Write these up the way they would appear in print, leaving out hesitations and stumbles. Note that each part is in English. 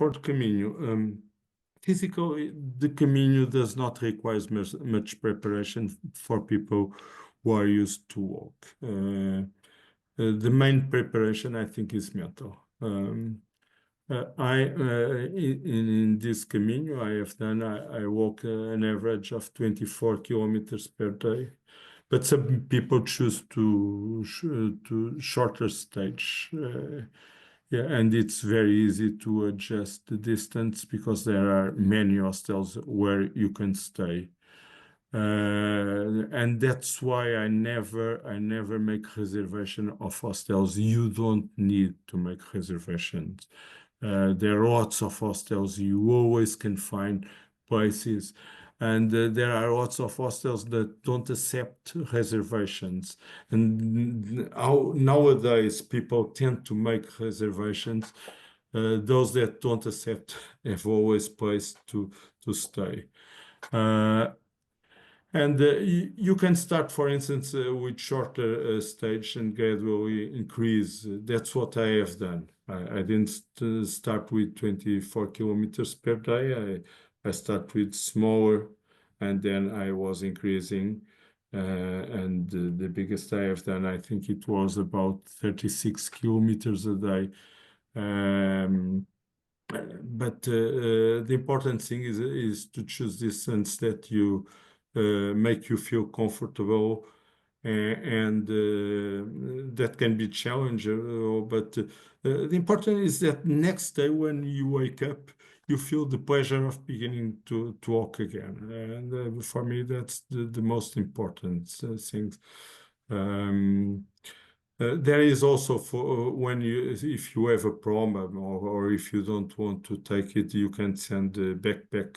for the Camino, physically, the Camino does not require much preparation for people who are used to walk. The main preparation, I think, is mental. In this Camino I walk an average of 24 kilometers per day, but some people choose to shorter stage. Yeah, and it's very easy to adjust the distance because there are many hostels where you can stay. And that's why I never make reservation of hostels. You don't need to make reservations. There are lots of hostels. You always can find places. And there are lots of hostels that don't accept reservations. And nowadays, people tend to make reservations. Those that don't accept have always place to stay. And you can start, for instance, with shorter stage and gradually increase. That's what I have done. I didn't start with 24 kilometers per day. I start with smaller, and then I was increasing. And the biggest I have done, I think it was about 36 kilometers a day. But the important thing is to choose distance that you make you feel comfortable, and that can be challenging. But the important is that next day when you wake up, you feel the pleasure of beginning to walk again. And for me, that's the most important thing. There is also for when if you have a problem or if you don't want to take it, you can send a backpack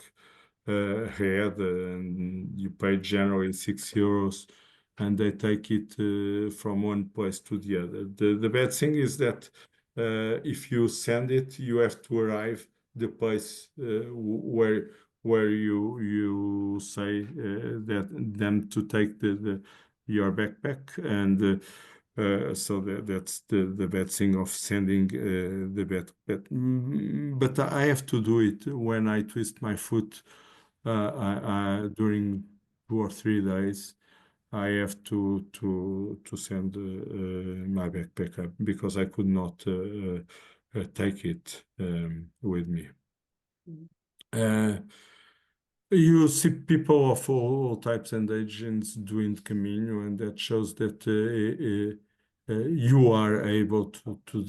ahead, and you pay generally €6, and they take it from one place to the other. The bad thing is that if you send it, you have to arrive the place where you say that them to take your backpack, and so that's the bad thing of sending the backpack. But I have to do it when I twist my foot during 2 or 3 days. I have to send my backpack up because I could not take it with me. You see people of all types and ages doing Camino, and that shows that you are able to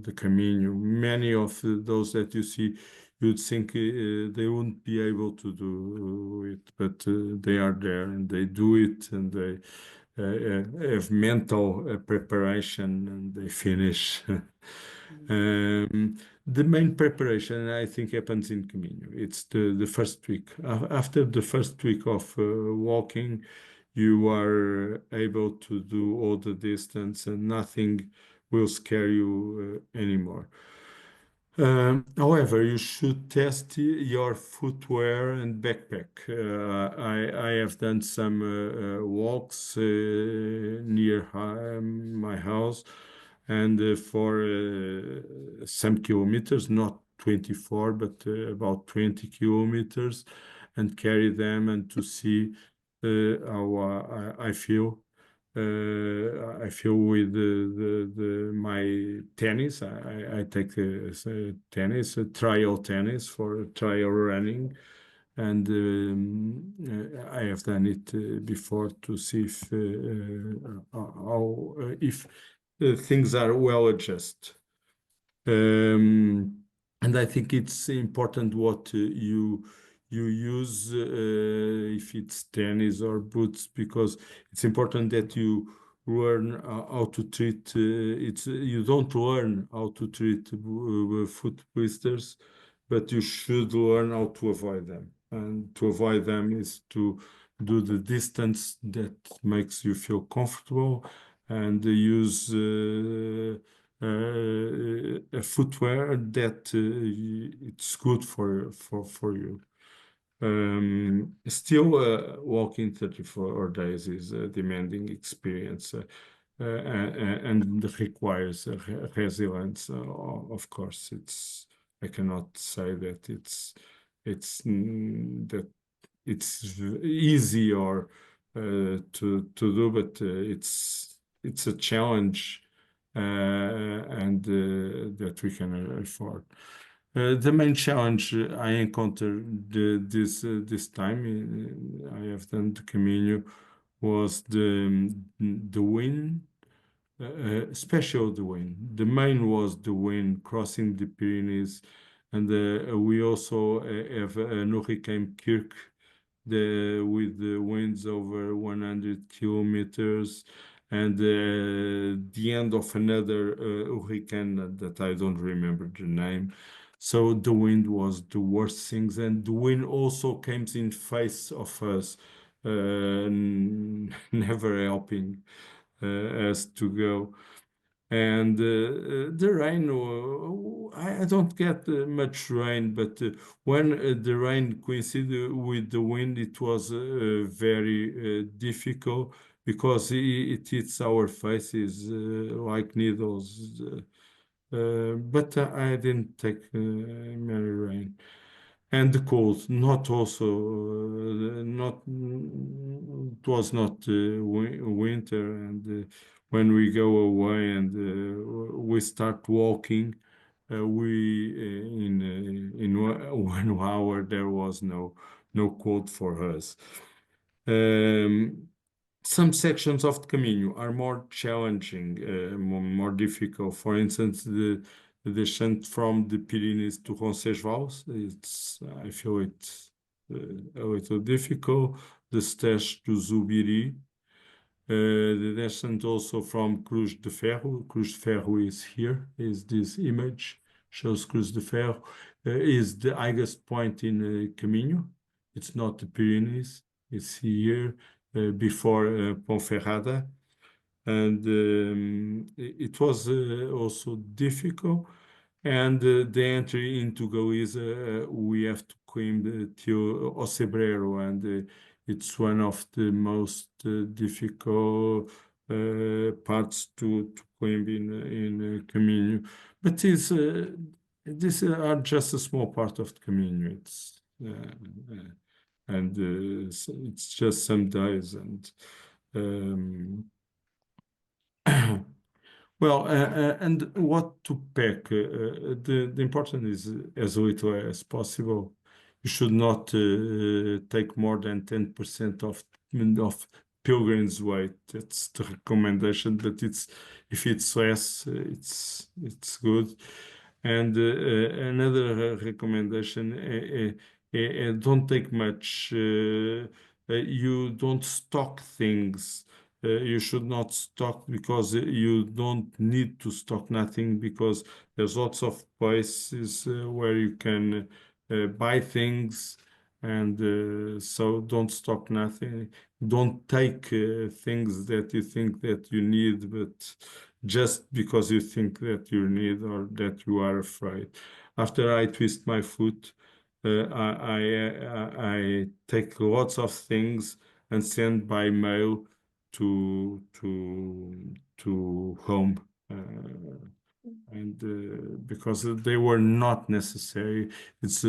the Camino. Many of those that you see, you'd think they wouldn't be able to do it, but they are there and they do it, and they have mental preparation, and they finish. The main preparation, I think, happens in Camino. It's the first week. After the first week of walking, you are able to do all the distance, and nothing will scare you anymore. However, you should test your footwear and backpack. I have done some walks near my house, and for some kilometers, not 24, but about 20 kilometers, and carry them and to see how I feel. I feel with my tennis. I take tennis, trial tennis for trial running, and I have done it before to see if things are well adjusted. And I think it's important what you use, if it's tennis or boots, because it's important that you learn how to treat you don't learn how to treat foot blisters, but you should learn how to avoid them. And to avoid them is to do the distance that makes you feel comfortable, and use a footwear that it's good for you. Still, walking 34 days is a demanding experience, and requires resilience. Of course, it's I cannot say that that it's easy or to do, but it's a challenge and that we can afford. The main challenge I encountered this time I have done the Camino was the wind, especially the wind. The main was the wind crossing the Pyrenees, and we also have an Hurricane Kirk with the winds over 100 kilometers, and the end of another hurricane that I don't remember the name. So the wind was the worst things, and the wind also came in face of us, never helping us to go. And the rain, I don't get much rain, but when the rain coincided with the wind, it was very difficult because it hits our faces like needles. But I didn't take many rain. And the cold, not also, not, it was not winter. And when we go away and we start walking, we in 1 hour there was no cold for us. Um, some sections of the Camino are more challenging, more difficult. For instance, the descent from the Pyrenees to Roncesvalles, I feel it's a little difficult. The stage to Zubiri, the descent also from Cruz de Ferro. Cruz de Ferro is here, is this image, shows Cruz de Ferro, is the highest point in Camino. It's not the Pyrenees, it's here before Ponferrada. And it was also difficult. And the entry into Galiza, we have to climb to Ocebrero, and it's one of the most difficult parts to climb in Camino. But these are just a small part of the Camino. And it's just some days and. Um, Well, and what to pack? The important is as little as possible. You should not take more than 10% of pilgrim's weight. That's the recommendation. But it's if it's less, it's good. And another recommendation: don't take much. You don't stock things. You should not stock because you don't need to stock nothing because there's lots of places where you can buy things, and so don't stock nothing. Don't take things that you think that you need, but just because you think that you need or that you are afraid. After I twist my foot, I take lots of things and send by mail to home, and because they were not necessary. It's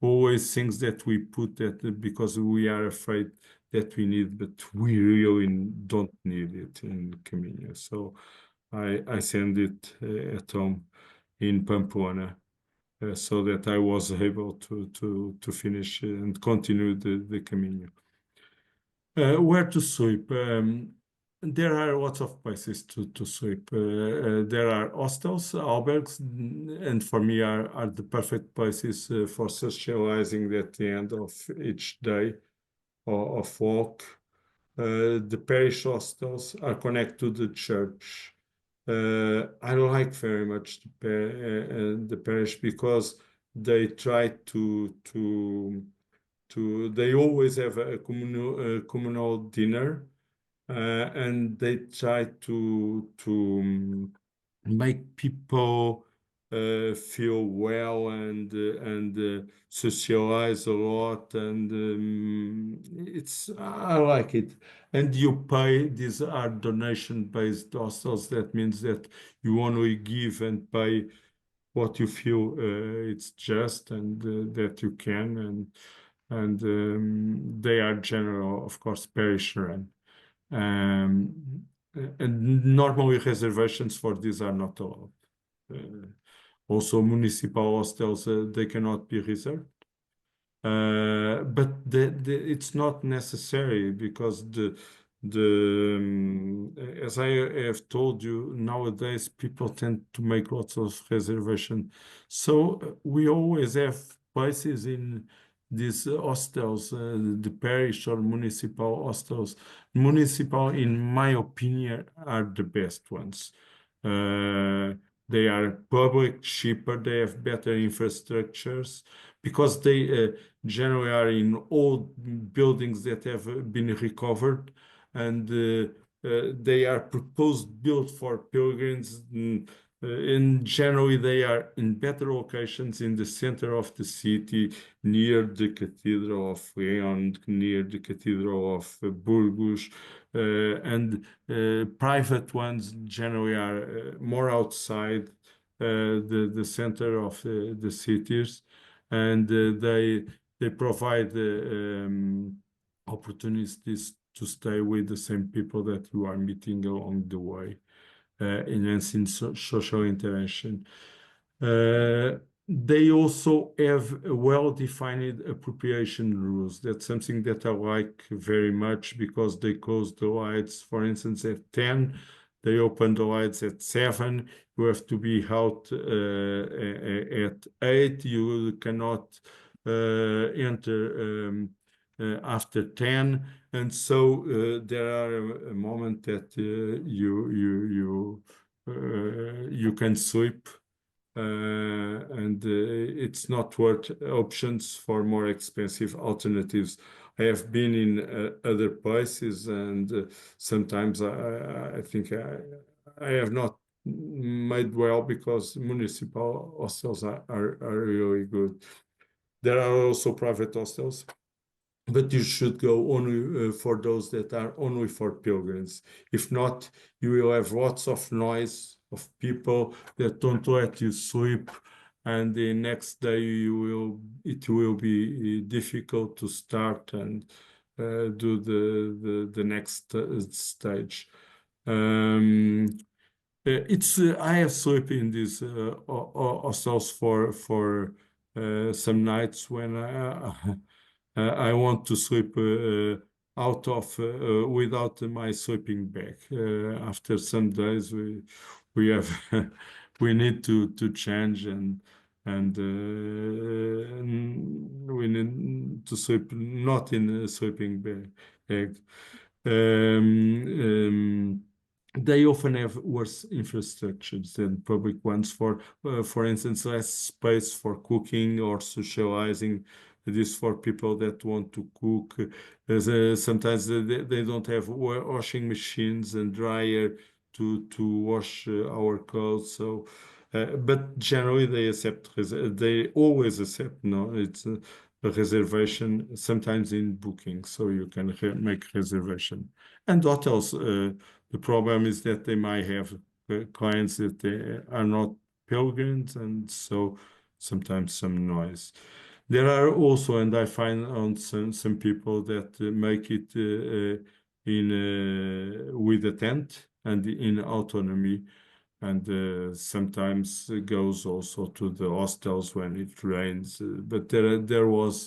always things that we put that because we are afraid that we need, but we really don't need it in Camino. So I send it at home in Pamplona. So that I was able to finish and continue the Camino. Where to sleep? There are lots of places to sleep. There are hostels, albergs, and for me are the perfect places for socializing at the end of each day of walk. The parish hostels are connected to the church. I like very much the parish because they try they always have a communal dinner, and they try to make people feel well and socialize a lot, and it's I like it. And you pay; these are donation-based hostels. That means that you only give and pay what you feel it's just and that you can, and they are general, of course, parish run. And normally reservations for these are not allowed. Also, municipal hostels, they cannot be reserved. But it's not necessary because as I have told you, nowadays people tend to make lots of reservation. So we always have places in these hostels, the parish or municipal hostels. Municipal, in my opinion, are the best ones. Uh, they are public, cheaper, they have better infrastructures because they generally are in old buildings that have been recovered, and they are proposed built for pilgrims. And generally, they are in better locations in the center of the city, near the Cathedral of Leon, near the Cathedral of Burgos, and private ones generally are more outside the center of the cities, and they provide opportunities to stay with the same people that you are meeting along the way, enhancing social interaction. Uh, they also have well-defined appropriation rules. That's something that I like very much because they close the lights, for instance, at 10. They open the lights at 7. You have to be out at 8. You cannot enter after 10. And so there are a moment that you can sleep, and it's not worth options for more expensive alternatives. I have been in other places, and sometimes I think I have not made well because municipal hostels are really good. There are also private hostels, but you should go only for those that are only for pilgrims. If not, you will have lots of noise of people that don't let you sleep, and the next day it will be difficult to start and do the next stage. Um, it's I have slept in these hostels for some nights when I want to sleep out of without my sleeping bag. After some days, we have we need to change, and we need to sleep not in a sleeping bag. Um, they often have worse infrastructures than public ones. For instance, less space for cooking or socializing. It is for people that want to cook. Sometimes they don't have washing machines and dryer to wash our clothes. So, but generally they accept. They always accept. No, it's a reservation. Sometimes in booking, so you can make reservation. And hotels. The problem is that they might have clients that they are not pilgrims, and so sometimes some noise. There are also, and I find on some people that make it in with a tent and in autonomy, and sometimes goes also to the hostels when it rains. But there was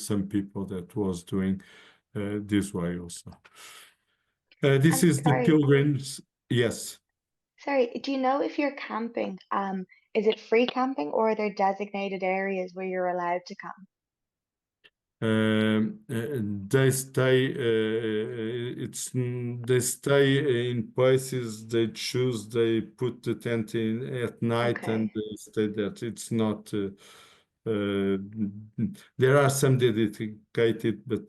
some people that was doing this way also. This And is the pilgrims. Yes. sorry, do you know if you're camping, is it free camping or are there designated areas where you're allowed to camp? They stay. They stay in places they choose. They put the tent in at night and Okay. they stay there. It's not. Uh, there are some dedicated, but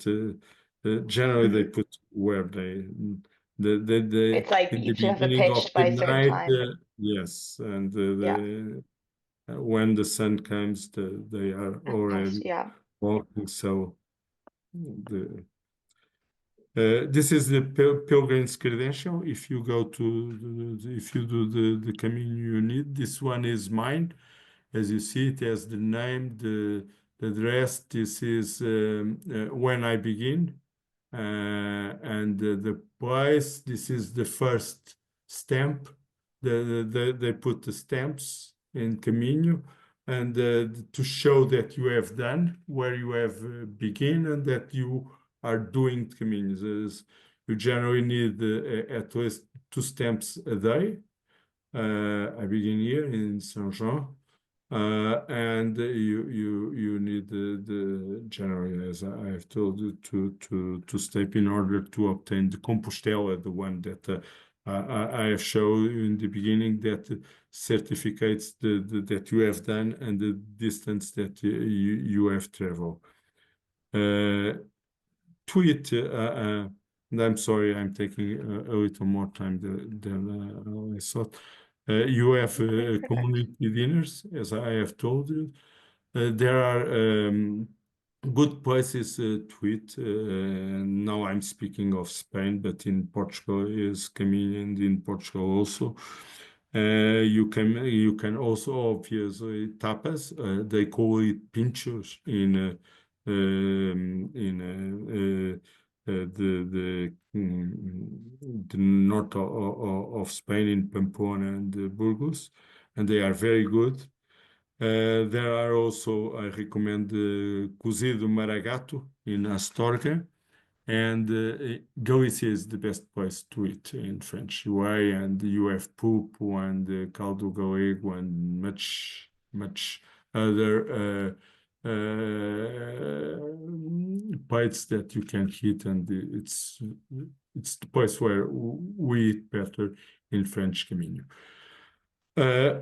generally they Hmm. put where they It's like in the you have a beginning of pitch the by a certain night. time. Yes, and Yeah. when the sun comes, they are And already yeah. walking. So the this is the pilgrim's credential. If you go to if you do the Camino you need, this one is mine. As you see, it has the name, the address. This is when I begin, and the price. This is the first stamp. They put the stamps in Camino, and to show that you have done, where you have begin, and that you are doing Caminos. You generally need at least 2 stamps a day. I begin here in Saint Jean, and you need the generally, as I have told you, to step in order to obtain the Compostela, the one that I have shown you in the beginning, that certificates that you have done and the distance that you have traveled. Tweet, and I'm sorry, I'm taking a little more time than I thought. You have Perfect. community dinners, as I have told you. There are good places to eat. Now I'm speaking of Spain, but in Portugal is convenient in Portugal also. You can also obviously tapas. They call it pinchos the north of Spain, in Pamplona and Burgos, and they are very good. There are also, I recommend cozido maragato in Astorga, and Galicia is the best place to eat in French way, and you have pulpo and caldo galego and much other bites that you can eat, and it's the place where we eat better in French Camino.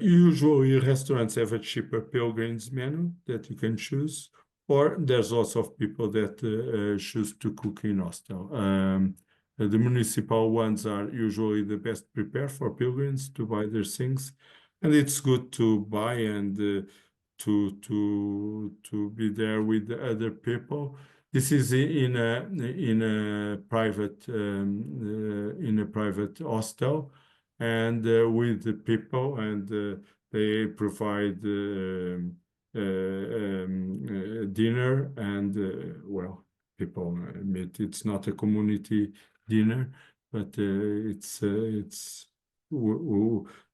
Usually restaurants have a cheaper pilgrims menu that you can choose, or there's lots of people that choose to cook in hostel. The municipal ones are usually the best prepared for pilgrims to buy their things, and it's good to buy and to be there with the other people. This is in a private hostel, and with the people, and they provide dinner, and well, people meet. It's not a community dinner, but it's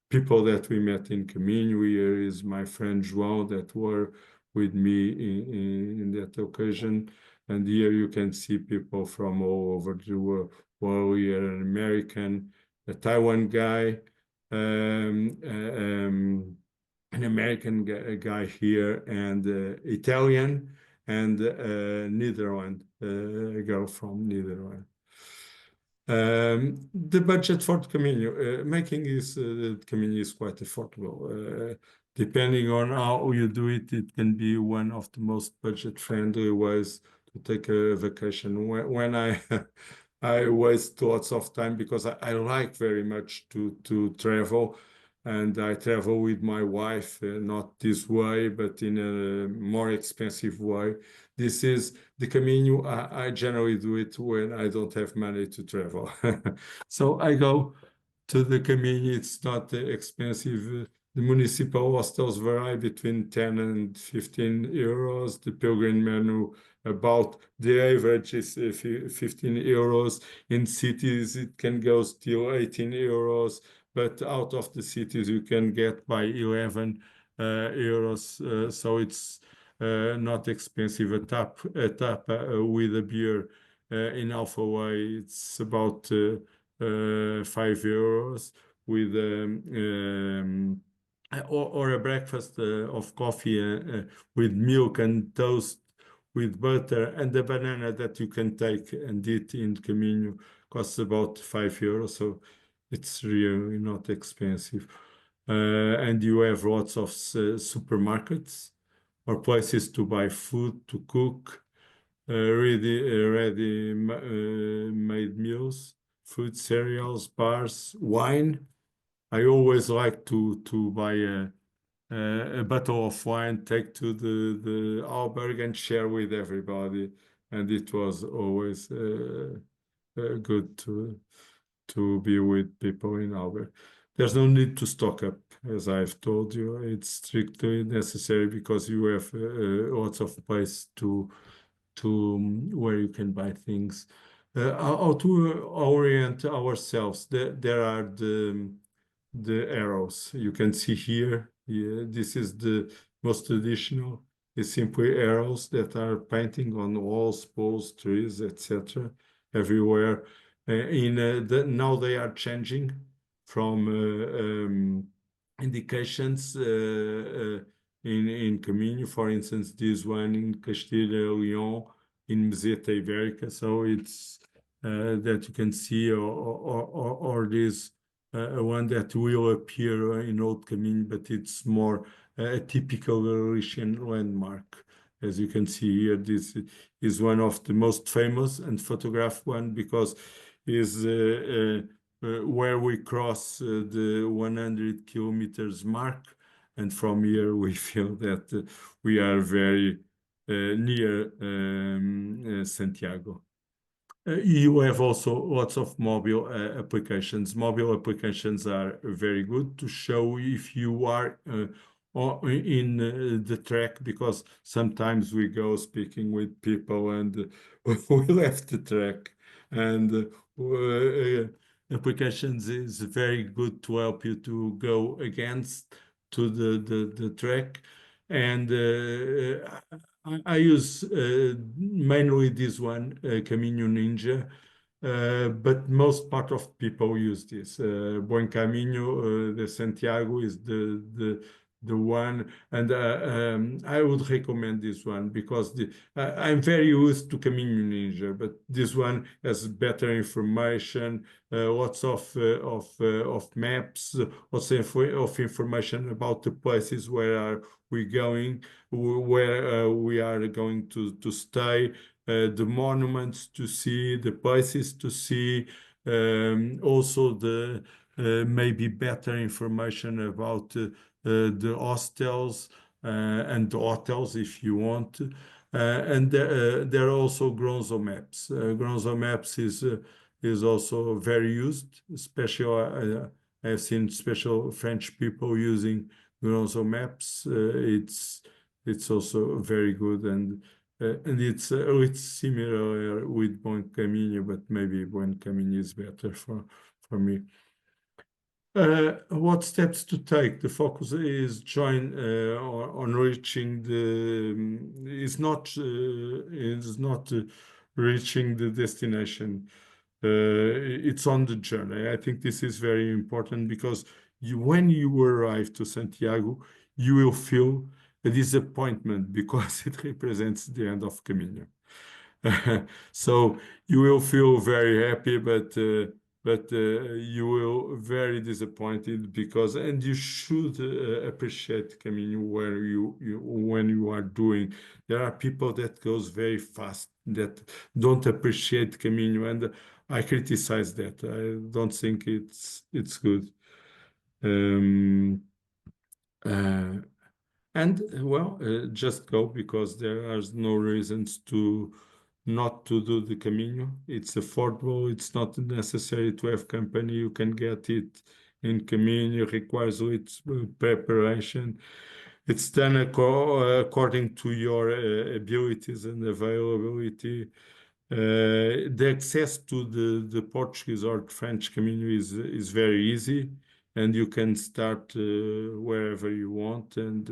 people that we met in Camino. Here is my friend João that were with me in that occasion, and here you can see people from all over the world. Well, we are an American, a Taiwan guy, an American guy here, and Italian, and Netherlands, a girl from Netherlands. The budget for the Camino, making the Camino is quite affordable. Depending on how you do it, it can be one of the most budget-friendly ways to take a vacation. When I waste lots of time because I like very much to travel, and I travel with my wife, not this way, but in a more expensive way. This is the Camino. I generally do it when I don't have money to travel. So I go to the Camino. It's not expensive. The municipal hostels vary between 10 and 15 euros. The pilgrim menu, about the average is 15 euros. In cities, it can go still 18 euros, but out of the cities, you can get by 11 euros. So it's not expensive. A tap with a beer in Alpha Way, it's about 5 euros with or a breakfast of coffee with milk and toast with butter, and the banana that you can take and eat in Camino costs about 5 euros, so it's really not expensive. And you have lots of supermarkets or places to buy food, to cook, ready made meals, food, cereals, bars, wine. I always like to buy a bottle of wine, take to the albergue and share with everybody, and it was always good to be with people in albergue. there's no need to stock up, as I've told you. It's strictly necessary because you have lots of place to where you can buy things. How to orient ourselves? There are the arrows you can see here. Yeah, this is the most traditional. It's simply arrows that are painting on walls, poles, trees, etc. everywhere. Now they are changing from indications in Camino, for instance, this one in Castilla and Leon, in Meseta Ibérica. So it's that you can see, or this one that will appear in Old Camino, but it's more a typical Galician landmark. As you can see here, this is one of the most famous and photographed one because is where we cross the 100 kilometers mark, and from here we feel that we are very near Santiago. You have also lots of mobile applications. Mobile applications are very good to show if you are in the track, because sometimes we go speaking with people and we left the track. And applications is very good to help you to go against to the track. And I use mainly this one, Camino Ninja, but most part of people use this. Buen Camino, the Santiago is the one, and I would recommend this one because I'm very used to Camino Ninja, but this one has better information, lots of maps, lots of information about the places where are we going, where we are going to stay, the monuments to see, the places to see, also the maybe better information about the hostels and the hotels if you want. And there are also Gronzo maps. Gronzo maps is also very used, especially I have seen special French people using Gronzo maps. It's also very good, and it's similar with Buen Camino, but maybe Buen Camino is better for me. What steps to take? The focus is on reaching is not reaching the destination. It's on the journey. I think this is very important because when you arrive to Santiago, you will feel a disappointment because it represents the end of Camino. So you will feel very happy, but you will very disappointed because, and you should appreciate Camino where when you are doing. There are people that goes very fast that don't appreciate Camino, and I criticize that. I don't think it's good. Um, uh, and well, just go because there are no reasons to not to do the Camino. It's affordable. It's not necessary to have company. You can get it in Camino. It requires its preparation. It's done according to your abilities and availability. The access to the Portuguese or French Camino is very easy, and you can start wherever you want. And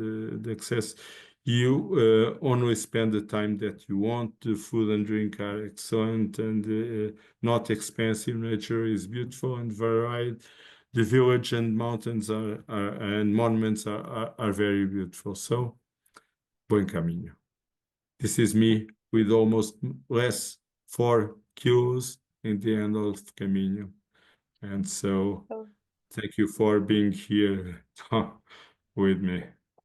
the access, you only spend the time that you want. The food and drink are excellent and not expensive. Nature is beautiful and varied. The village and mountains and monuments are very beautiful. So, buen camino. This is me with almost less 4 kilos in the end of Camino. And so So thank you for being here with me.